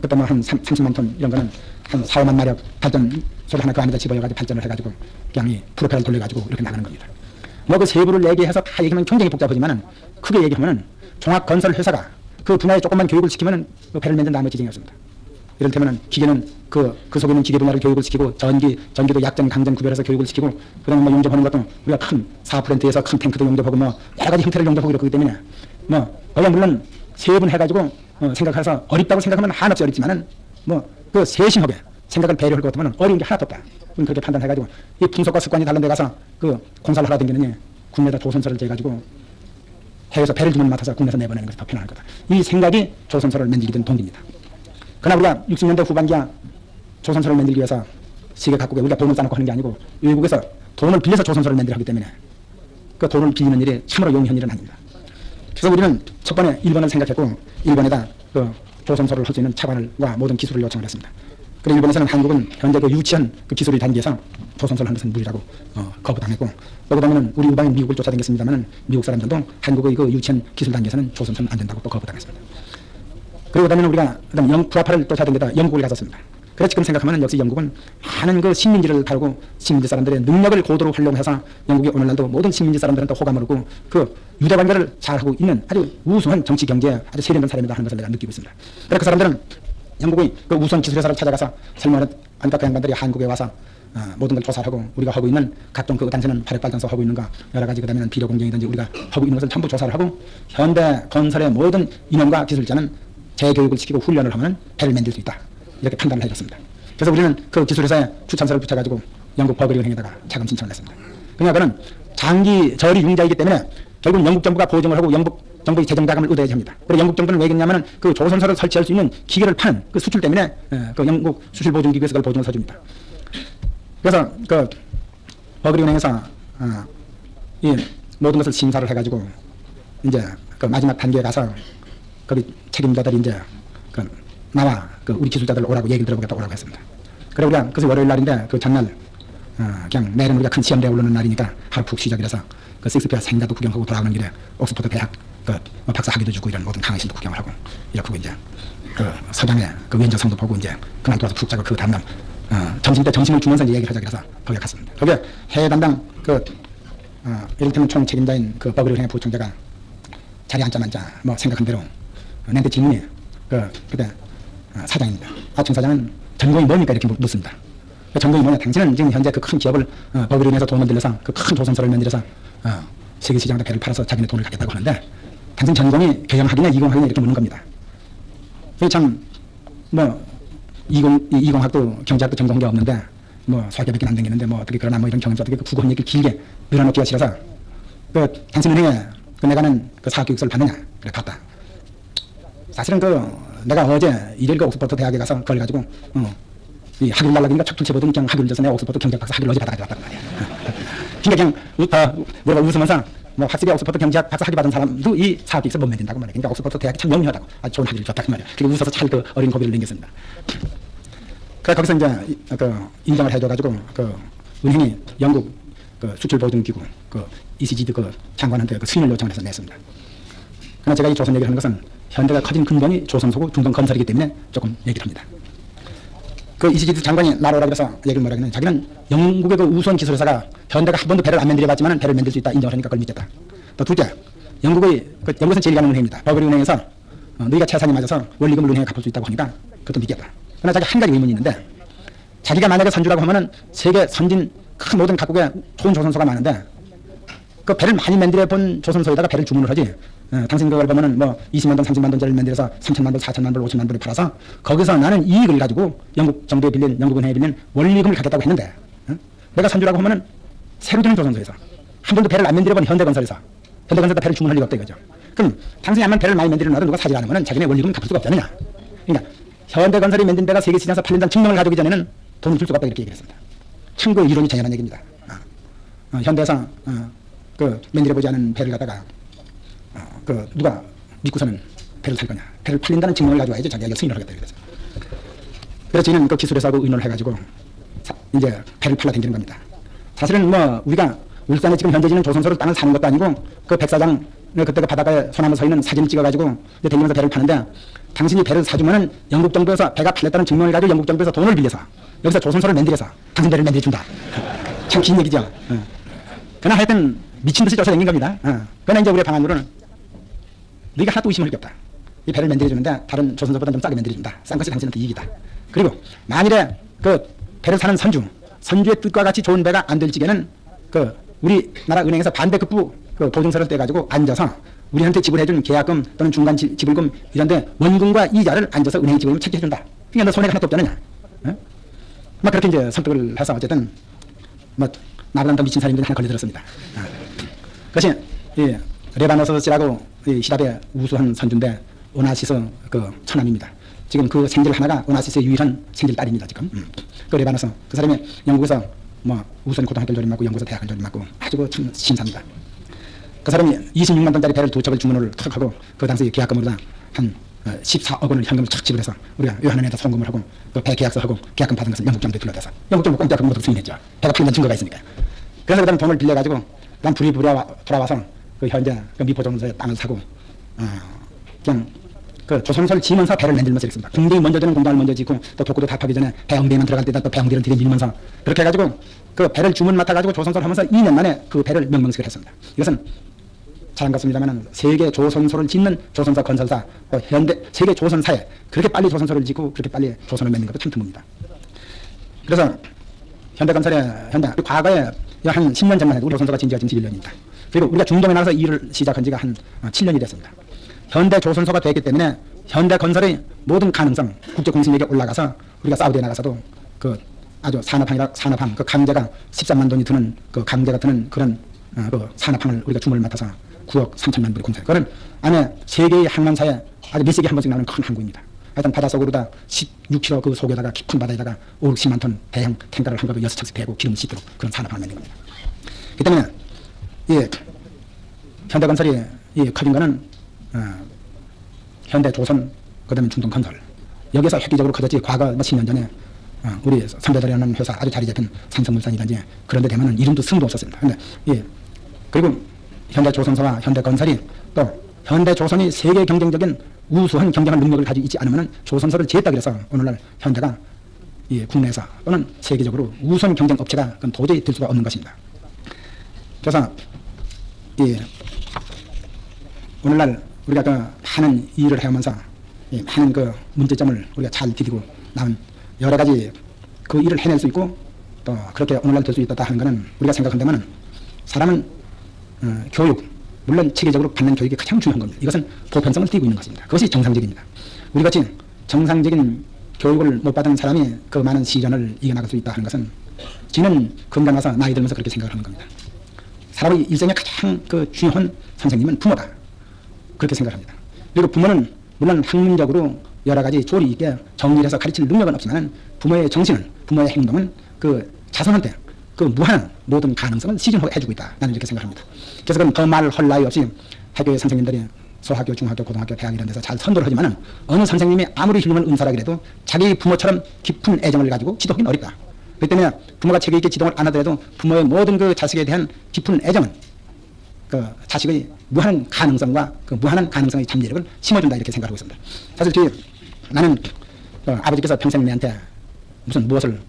그때 뭐 한 30만 톤 이런 거는 한 4, 5만 마력 발전 소리 하나 그 안에다 집어여가지고 발전을 해가지고 그냥 이 프로펠을 돌려가지고 이렇게 나가는 겁니다. 뭐 그 세부를 얘기해서 다 얘기하면 굉장히 복잡하지만은 크게 얘기하면은 종합건설회사가 그 분야에 조금만 교육을 시키면은 그 배를 만든 나머지 지경이 없습니다. 이를테면은 기계는 그 속에 있는 기계 분야를 교육을 시키고 전기도 약전, 강전 구별해서 교육을 시키고 그다음에 뭐 용접하는 것도 우리가 큰 4플랜트에서 큰 탱크도 용접하고 뭐 여러 가지 형태를 용접하고 이렇기 때문에 뭐 거기에 물론 세분 해가지고 생각해서 어렵다고 생각하면 한없이 어렵지만은 뭐 그 세심하게 생각을 배려할 것 같으면 어려운 게 하나도 없다. 우리는 그렇게 판단해가지고 이 풍속과 습관이 다른 데 가서 그 공사를 하러 다니느니 국내에다 조선소를 재가지고 해외에서 배를 주문 맡아서 국내에서 내보내는 것이 더 편할 거다. 이 생각이 조선소를 만들게 된 동기입니다. 그러나 우리가 60년대 후반기야 조선소를 만들기 위해서 세계 각국에 우리가 돈을 쌓아놓고 하는 게 아니고 외국에서 돈을 빌려서 조선소를 만들어 하기 때문에 그 돈을 빌리는 일이 참으로 용이한 일은 아닙니다. 그래서 우리는 첫 번에 일본을 생각했고 일본에다 그 조선소를 할 수 있는 차관과 모든 기술을 요청을 했습니다. 그리고 일본에서는 한국은 현재 그 유치한 그 기술이 단계에서 조선소를 하는 것은 무리라고 거부당했고 또 그다음에는 우리 우방인 미국을 쫓아다녔습니다만은 미국 사람들도 한국의 그 유치한 기술 단계에서는 조선소는 안 된다고 또 거부당했습니다. 그리고 그다음에는 우리가 부하파를 쫓아다니다 영국을 갔었습니다. 그래서 지금 생각하면 역시 영국은 많은 그 식민지를 다루고 식민지 사람들의 능력을 고도로 활용해서 영국이 오늘날도 모든 식민지 사람들한테 호감을 얻고 그 유대 관계를 잘하고 있는 아주 우수한 정치 경제에 아주 세련된 사람이다 하는 것을 내가 느끼고 있습니다. 그래서 그 사람들은 영국의 그 우수한 기술회사를 찾아가서 설명하니까 그 양반들이 한국에 와서 모든 걸 조사하고 우리가 하고 있는 각종 그 당시에는 화력발전소 하고 있는 거 여러 가지 그다음에는 비료 공정이든지 우리가 하고 있는 것을 전부 조사를 하고 현대 건설의 모든 인원과 기술자는 재교육을 시키고 훈련을 하면 배를 만들 수 있다. 이렇게 판단을 해줬습니다. 그래서 우리는 그 기술회사에 추천서를 붙여가지고 영국 버그리은행에다가 자금 신청을 했습니다. 그러니까 그는 장기 저리 융자이기 때문에 결국 영국 정부가 보증을 하고 영국 정부의 재정 자금을 얻어야지 합니다. 그리고 영국 정부는 왜 그러냐면은 그 조선소를 설치할 수 있는 기계를 파는 그 수출 때문에 그 영국 수출 보증 기구에서 그걸 보증을 서줍니다. 그래서 그 버그리은행에서 이 모든 것을 심사를 해가지고 이제 그 마지막 단계에 가서 거기 책임자들이 이제 그 나와 그 우리 기술자들 오라고 얘기를 들어보겠다 오라고 했습니다. 그래 우리가 그래서 월요일 날인데 그 전날 그냥 내일은 우리가 큰 시험대에 오르는 날이니까 하루 푹 쉬자그래서 그 식스피어 생가도 구경하고 돌아오는 길에 옥스퍼드 대학 그 박사 학위도 주고 이런 모든 강의실도 구경을 하고 이렇게 하고 이제 그 서장에 그 위원장성도 보고 이제 그날 돌아서 푹 자고 그 다음날 점심 때 점심을 주면서 이제 얘기를 하자 그래서 거기에 갔습니다. 거기에 해외 담당 그 이를테면 총 책임자인 그 버그리은행 부총재가 자리 앉자마자 뭐 생각한 대로 내한테 질문이 그때 사장입니다. 정 사장은 전공이 뭡니까 이렇게 묻습니다. 그 전공이 뭐냐? 당신은 지금 현재 그 큰 기업을 버그리은행에서 돈을 들여서 그 큰 조선소를 만들어서 세계 시장에 배를 팔아서 자기네 돈을 갖겠다고 하는데 당신 전공이 경영학이냐 이공학이냐 이렇게 묻는 겁니다. 그게 참뭐 이공학도 경제학도 전공이 없는데 뭐 수학계밖에 안 되겠는데 뭐 어떻게 그러나 뭐 이런 경험서 어떻게 그 국어 얘기를 길게 늘어놓기가 싫어서 그 당신 은행에 그 내가는 그 사학교육서를 받느냐 그래 봤다. 사실은 내가 어제 일요일 그 옥스퍼드 대학에 가서 그걸 가지고 이 학위를 날라니까 척추치 보더니 그냥 학위를 줘서 내가 옥스퍼드 경제학 박사 학위를 어제 받아가지고 왔단 말이야. 그러니까 그냥 뭐가 웃으면서 뭐 확실히 옥스퍼드 경제학 박사 학위 받은 사람도 이 사학교육서 못 만든다고 말이야. 그러니까 옥스퍼드 대학이 참 영리하다고 아주 좋은 학위를 줬다 그 말이야. 그리고 웃어서 잘 그 어린 고비를 넘겼습니다. 그래 거기서 이제 그 인정을 해줘가지고 그 은행이 영국 그 수출 보증 기구 그 ECG 그 장관한테 그 승인을 요청을 해서 냈습니다. 그러나 제가 이 조선 얘기를 하는 것은 현대가 커진 근본이 조선소고 중동 건설이기 때문에 조금 얘기를 합니다. 그 이시기드 장관이 나로라 그래서 얘기를 뭐라 그러냐면 자기는 영국의 그 우수한 기술회사가 현대가 한 번도 배를 안 만들어봤지만 배를 만들 수 있다 인정을 하니까 그걸 믿겠다. 또 둘째, 영국에서 제일 가는 은행입니다. 버버리 은행에서 너희가 채산이 맞아서 원리금을 은행에 갚을 수 있다고 하니까 그것도 믿겠다. 그러나 자기 한 가지 의문이 있는데 자기가 만약에 선주라고 하면은 세계 선진 큰 모든 각국에 좋은 조선소가 많은데 그 배를 많이 만들어 본 조선소에다가 배를 주문을 하지. 당신 그걸 보면은 뭐 20만 돈, 30만 돈짜리를 만들어서 3천만 불, 4천만 불, 5천만 불을 팔아서 거기서 나는 이익을 가지고 영국 정부에 빌린, 영국 은행에 빌린 원리금을 갚겠다고 했는데 내가 선주라고 하면은 새로 되는 조선소에서 한 번도 배를 안 만들어 본 현대건설에서 배를 주문할 리가 없다 이거죠. 그럼 당신이 한번 배를 많이 만들어놔도 누가 사지 않으면 자기네 원리금을 갚을 수가 없잖느냐. 그러니까 현대건설이 만든 배가 세계 시장에서 팔린다는 증명을 가져오기 전에는 돈을 줄 수가 없다 이렇게 얘기를 했습니다. 참고 이론이 당연한 얘기입니다. 현대에서 그 만들어보지 않은 배를 갖다가 누가 믿고서는 배를 살 거냐. 배를 팔린다는 증명을 가져와야지 자기가 승인을 하겠다 그래서. 그래서 저희는 그 기술회사하고 의논을 해가지고 이제 배를 팔러 다니는 겁니다. 사실은 뭐 우리가 울산에 지금 현재 지는 조선소를 땅을 사는 것도 아니고 그 백사장 그때가 바닷가에 소나무 서 있는 사진을 찍어가지고 다니면서 배를 파는데 당신이 배를 사주면은 영국 정부에서 배가 팔렸다는 증명을 가지고 영국 정부에서 돈을 빌려서 여기서 조선소를 만들어서 당신 배를 만들어준다. 참 긴 얘기죠. 그러나 하여튼 미친 듯이 쫓아다닌 겁니다. 그러나 이제 우리의 방안으로는 너희가 하나도 의심할 게 없다. 이 배를 만들어주는데 다른 조선소보다 좀 싸게 만들어준다. 싼 것이 당신한테 이익이다. 그리고 만일에 그 배를 사는 선주의 뜻과 같이 좋은 배가 안 될 적에는 그 우리나라 은행에서 반대급부 그 보증서를 떼가지고 앉아서 우리한테 지불해준 계약금 또는 중간 지불금 이런데 원금과 이자를 앉아서 은행에 지불하면 책정해준다. 그러니까 너 손해가 하나도 없잖느냐. 막 그렇게 이제 설득을 해서 어쨌든 뭐 나보다 더 미친 사람들이 하나 걸려들었습니다. 그것이 이 레바노스라고 이 시랍의 우수한 선주인데 오나시스 그 처남입니다. 지금 그 생질 하나가 오나시스의 유일한 생질 딸입니다. 지금 그 레바노스 그 사람이 영국에서 뭐 우수한 고등학교를 졸업하고 영국에서 대학을 졸업하고 아주 참 신사입니다. 그 사람이 26만 돈짜리 배를 두 척을 주문을 탁 하고 그 당시 계약금으로 한 14억 원을 현금을 탁 지불해서 우리가 요한은행에다 송금을 하고 그 배 계약서 하고 계약금 받은 것을 영국 정부에 둘러대서 영국 정부 공짜 금으로 승인했죠. 배가 팔리는 증거가 있으니까. 그래서 그다음 돈을 빌려가지고 그다음 불이 돌아와서 그 현재 그 미포조선소에 땅을 사고 그냥 그 조선소를 지면서 배를 만들면서 있습니다. 공대이 먼저 되는 공장을 먼저 짓고 또 독구도 다 파기 전에 배영대만 들어갈 때다 또 배영대를 들이밀면서 그렇게 해가지고 그 배를 주문 맡아가지고 조선소를 하면서 2년 만에 그 배를 명명식을 했습니다. 이것은 잘한 것입니다만 세계 조선소를 짓는 조선소 건설사 현대 세계 조선사에 그렇게 빨리 조선소를 짓고 그렇게 빨리 조선을 만든 것도 참 드뭅니다. 그래서 현대건설의 과거에 한 10년 전만 해도 우리 조선소가 진지가 지금 11년입니다. 그리고 우리가 중동에 나가서 일을 시작한 지가 한 7년이 됐습니다. 현대 조선소가 됐기 때문에 현대 건설의 모든 가능성 국제 공신력에 올라가서 우리가 사우디에 나가서도 그 아주 산업항 그 강제가 13만 돈이 드는 그 강제가 드는 그런 그 산업항을 우리가 주문을 맡아서 9억 3천만 불이 공사. 그건 안에 세계의 항만사에 아주 몇 세기 한 번씩 나오는 큰 항구입니다. 하여튼 바닷속으로 다 16km 그 속에다가 깊은 바다에다가 5, 60만 톤 대형 탱커를 한 거를 6척씩 대고 기름을 싣도록 그런 산업항을 만든 겁니다. 그 때문에 이 현대건설이 이 커진 거는 현대 조선 그다음에 중동 건설 여기서 획기적으로 커졌지. 과거 뭐 10년 전에 우리 선배들이라는 회사 아주 자리 잡힌 삼성물산이든지 그런 데 되면은 이름도 승도 없었습니다. 근데 그리고 현대 조선소와 현대 건설이 또 현대 조선이 세계 경쟁적인 우수한 경쟁한 능력을 가지고 있지 않으면 조선소를 지었다 그래서 오늘날 현대가 이 국내에서 또는 세계적으로 우수한 경쟁 업체가 그건 도저히 될 수가 없는 것입니다. 그래서 이 오늘날 우리가 그 많은 일을 해오면서 이 많은 그 문제점을 우리가 잘 디디고 나온 여러 가지 그 일을 해낼 수 있고 또 그렇게 오늘날 될 수 있다 하는 것은 우리가 생각한다면 사람은 교육 물론 체계적으로 받는 교육이 가장 중요한 겁니다. 이것은 보편성을 띠고 있는 것입니다. 그것이 정상적입니다. 우리같이 정상적인 교육을 못 받은 사람이 그 많은 시련을 이겨나갈 수 있다 하는 것은 지는 건강해서 나이 들면서 그렇게 생각을 하는 겁니다. 사람의 일생의 가장 그 중요한 선생님은 부모다. 그렇게 생각합니다. 그리고 부모는 물론 학문적으로 여러 가지 조리 있게 정리해서 가르칠 능력은 없지만 부모의 정신은 부모의 행동은 그 자손한테 그 무한한 모든 가능성을 시즌해주고 있다. 나는 이렇게 생각합니다. 그래서 그건 더 말 할 나위 없이 학교의 선생님들이 소학교, 중학교, 고등학교, 대학 이런 데서 잘 선도를 하지만 어느 선생님이 아무리 훌륭한 은사라 그래도 자기 부모처럼 깊은 애정을 가지고 지도하기는 어렵다. 그렇기 때문에 부모가 체계 있게 지도를 안 하더라도 부모의 모든 그 자식에 대한 깊은 애정은 그 자식의 무한한 가능성과 그 무한한 가능성의 잠재력을 심어준다 이렇게 생각하고 있습니다. 사실 나는 아버지께서 평생 내한테 무슨 무엇을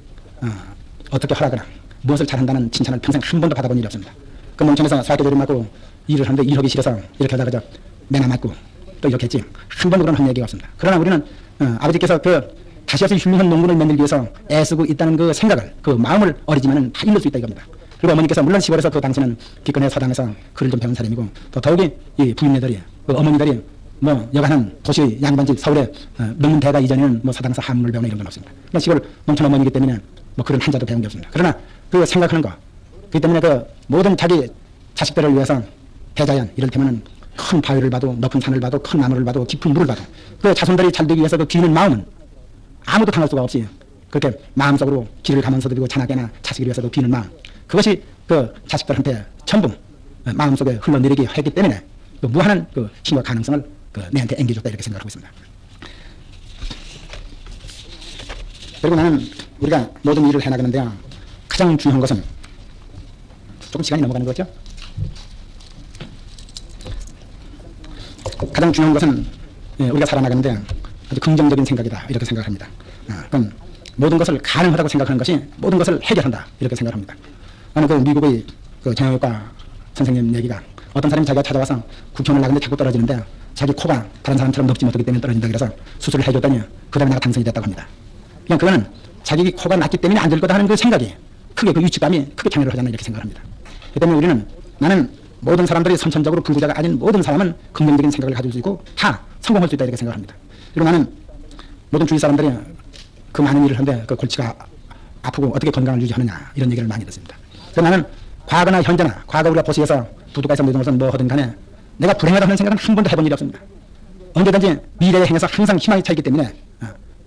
어떻게 하라거나 무엇을 잘한다는 칭찬을 평생 한 번도 받아본 일이 없습니다. 그 농촌에서 소학교를 맞고 일을 하는데 일하기 싫어서 이렇게 하다가 매나 맞고 또 이렇게 했지 한 번도 그런 한 얘기가 없습니다. 그러나 우리는 아버지께서 그 다시 와서 훌륭한 농군을 만들기 위해서 애쓰고 있다는 그 생각을 그 마음을 어리지만은 다 일를 수 있다 이겁니다. 그리고 어머니께서 물론 시골에서 그 당시는 기권의 서당에서 글을 좀 배운 사람이고 또 더욱이 이 부인네들이 그 어머니들이 뭐 여간한 도시 양반집 서울에 명문대가 이전에는 뭐 서당에서 한문을 배우는 이런 건 없습니다. 그러니까 시골 농촌 어머니이기 때문에 뭐 그런 한자도 배운 게 없습니다. 그러나 그 생각하는 거 그렇기 때문에 그 모든 자기 자식들을 위해서 대자연 이를테면은 큰 바위를 봐도 높은 산을 봐도 큰 나무를 봐도 깊은 물을 봐도 그 자손들이 잘 되기 위해서 그 기는 마음은 아무도 당할 수가 없이 그렇게 마음속으로 길을 가면서도 그리고 자나깨나 자식을 위해서도 기는 마음 그것이 그 자식들한테 전부 마음속에 흘러내리게 했기 때문에 그 무한한 그 힘과 가능성을 그 내한테 앵겨줬다 이렇게 생각하고 있습니다. 그리고 나는 우리가 모든 일을 해나가는데 가장 중요한 것은 조금 시간이 넘어가는 거죠. 가장 중요한 것은 우리가 살아나가는데 아주 긍정적인 생각이다 이렇게 생각합니다. 그럼 모든 것을 가능하다고 생각하는 것이 모든 것을 해결한다 이렇게 생각합니다. 나는 그 미국의 그 정형외과 선생님 얘기가 어떤 사람이 자기가 찾아와서 국회의원을 나갔는데 자꾸 떨어지는데 자기 코가 다른 사람처럼 높지 못하기 때문에 떨어진다 그래서 수술을 해줬더니 그 다음에 내가 당선이 됐다고 합니다. 그냥 그거는 자기 코가 낮기 때문에 안 될 거다 하는 그 생각이 크게 그 위축감이 크게 참여를 하잖아요 이렇게 생각합니다. 그 때문에 나는 모든 사람들이 선천적으로 불구자가 아닌 모든 사람은 긍정적인 생각을 가질 수 있고 다 성공할 수 있다 이렇게 생각합니다. 그리고 나는 모든 주위 사람들이 그 많은 일을 하는데 그 골치가 아프고 어떻게 건강을 유지하느냐 이런 얘기를 많이 듣습니다. 그래서 나는 과거나 현재나 과거 우리가 도시에서 부두가에서 뭐 하든 간에 내가 불행하다는 생각은 한 번도 해본 일이 없습니다. 언제든지 미래에 행해서 항상 희망이 차있기 때문에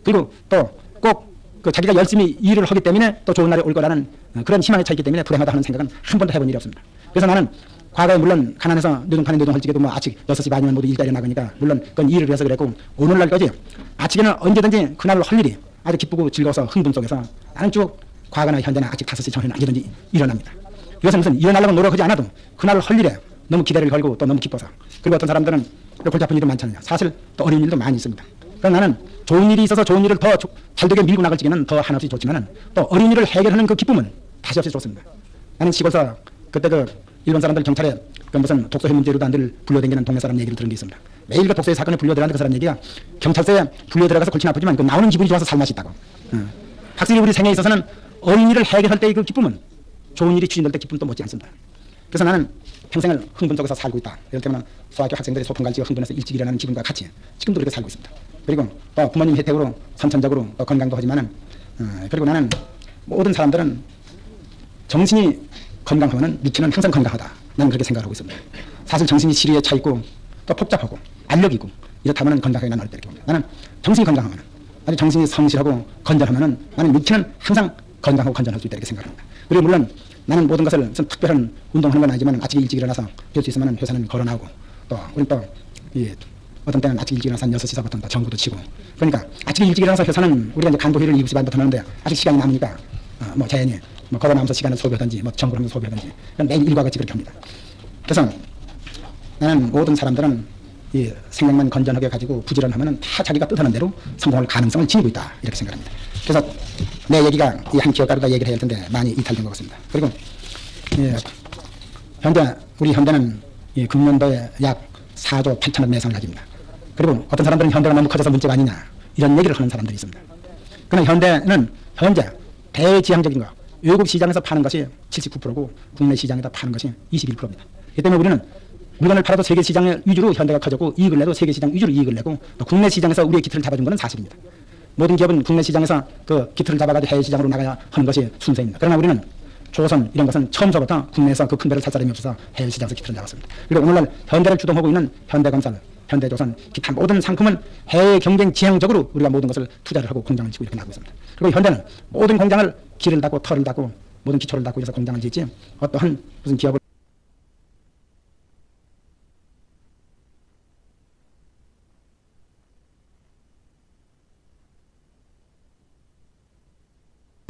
그리고 또 꼭 그 자기가 열심히 일을 하기 때문에 또 좋은 날이 올 거라는 그런 희망이 차있기 때문에 불행하다 하는 생각은 한 번도 해본 일이 없습니다. 그래서 나는 과거에 물론 가난해서 노동판에 노동할 적에도 뭐 아침 6시 반이면 모두 일자리에 나가니까 물론 그건 일을 위해서 그랬고 오늘날까지 아침에는 언제든지 그날로 할 일이 아주 기쁘고 즐거워서 흥분 속에서 나는 쭉 과거나 현재나 아직 5시 전에는 언제든지 일어납니다. 이것은 무슨 일어나려고 노력하지 않아도 그날 할 일에 너무 기대를 걸고 또 너무 기뻐서 그리고 어떤 사람들은 골치 아픈 일도 많잖아요. 사실 또 어려운 일도 많이 있습니다. 그래서 나는 좋은 일이 있어서 좋은 일을 더 잘되게 밀고 나갈 적에는 더 한없이 좋지만은 또 어려운 일을 해결하는 그 기쁨은 다시 없이 좋습니다. 나는 시골서 그때 그 일본 사람들 경찰에 그 무슨 독소 해문죄로도 안 들 불려댕기는 동네 사람 얘기를 들은 게 있습니다. 매일 그 독소의 사건에 불려들어가는 그 사람 얘기가 경찰서에 불려 들어가서 골치는 아프지만 그 나오는 기분이 좋아서 살맛이 있다고. 확실히 우리 생애에 있어서는 어려운 일을 해결할 때의 그 기쁨은 좋은 일이 추진될 때 기쁨도 못지 않습니다. 그래서 나는 평생을 흥분 속에서 살고 있다. 예를 들면 소학교 학생들이 소풍 갈지가 흥분해서 일찍 일어나는 기분과 같이 지금도 이렇게 살고 있습니다. 그리고 또 부모님 혜택으로 선천적으로 또 건강도 하지만은 그리고 나는 모든 사람들은 정신이 건강하면 육체는 항상 건강하다. 나는 그렇게 생각하고 있습니다. 사실 정신이 지리에 차 있고 또 복잡하고 알력이고 이렇다면 건강하게 나는 어렵다 이렇게 봅니다. 나는 정신이 건강하면 아주 정신이 성실하고 건전하면은 나는 육체는 항상 건강하고 건전할 수 있다 이렇게 생각합니다. 그리고 물론 나는 모든 것을 무슨 특별한 운동하는 건 아니지만 아침에 일찍 일어나서 될 수 있으면 회사는 걸어 나오고 또 우리 또 어떤 때는 아침 일찍 일어나서 한 6시서부터 전구도 치고 그러니까 아침에 일찍 일어나서 회사는 우리가 이제 간부회의를 7시 반부터 하는데 아직 시간이 남으니까 뭐 자연히 뭐 걸어 나오면서 시간을 소비하든지 뭐 전구를 하면서 소비하든지 매일 일과 같이 그렇게 합니다. 그래서 나는 모든 사람들은 이 생각만 건전하게 가지고 부지런하면은 다 자기가 뜻하는 대로 성공할 가능성을 지니고 있다 이렇게 생각합니다. 그래서 내 얘기가 이 한 기업가루가 얘기를 해야 할 텐데 많이 이탈된 것 같습니다. 그리고 우리 현대는 금년도에 약 4조 8천억 매상을 가집니다. 그리고 어떤 사람들은 현대가 너무 커져서 문제가 아니냐 이런 얘기를 하는 사람들이 있습니다. 그러나 현대는 현재 대지향적인 거 외국 시장에서 파는 것이 79%고 국내 시장에다 파는 것이 21%입니다. 이 때문에 우리는 물건을 팔아도 세계 시장 위주로 현대가 커졌고 이익을 내도 세계 시장 위주로 이익을 내고 또 국내 시장에서 우리의 기틀을 잡아준 것은 사실입니다. 모든 기업은 국내 시장에서 그 기틀을 잡아가지고 해외 시장으로 나가야 하는 것이 순서입니다. 그러나 우리는 조선 이런 것은 처음서부터 국내에서 그 큰 배를 살 사람이 없어서 해외 시장에서 기틀을 잡았습니다. 그리고 오늘날 현대를 주동하고 있는 현대건설, 현대조선, 기타 모든 상품은 해외 경쟁 지향적으로 우리가 모든 것을 투자를 하고 공장을 짓고 이렇게 나가고 있습니다. 그리고 현대는 모든 공장을 길을 닦고 털을 닦고 모든 기초를 닦고 해서 공장을 짓지 어떠한 무슨 기업을